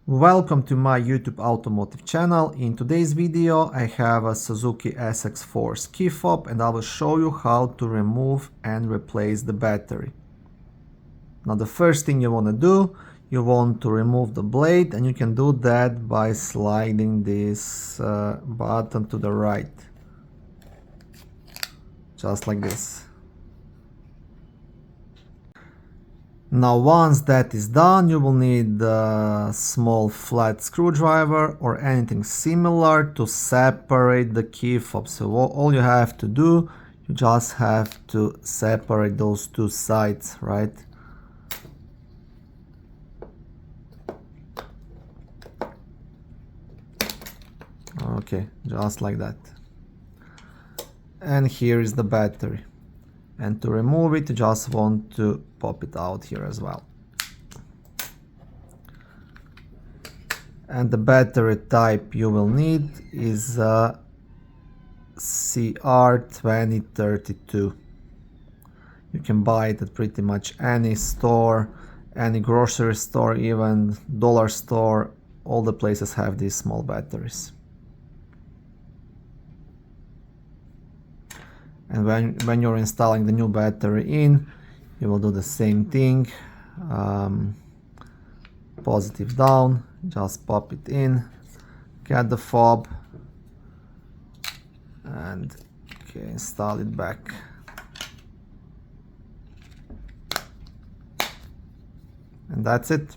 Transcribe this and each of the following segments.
Welcome to my YouTube automotive channel. In today's video I have a Suzuki SX4 key fob and I will show you how to remove and replace the battery. Now the first thing you want to do, you want to remove the blade, and you can do that by sliding this button to the right. Just like this. Now once that is done, you will need a small flat screwdriver or anything similar to separate the key fob. So all you have to do, you just have to separate those two sides, right? Okay, just like that. And here is the battery. And to remove it, you just want to pop it out here as well. And the battery type you will need is CR2032. You can buy it at pretty much any store, any grocery store, even dollar store. All the places have these small batteries. And when you're installing the new battery in, you will do the same thing. Positive down, just pop it in, get the fob, and install it back. And that's it.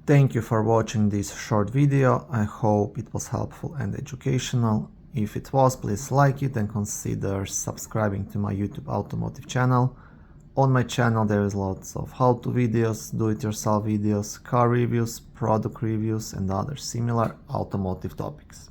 Thank you for watching this short video. I hope it was helpful and educational. If it was, please like it and consider subscribing to my YouTube automotive channel. On my channel there is lots of how-to videos, do-it-yourself videos, car reviews, product reviews and other similar automotive topics.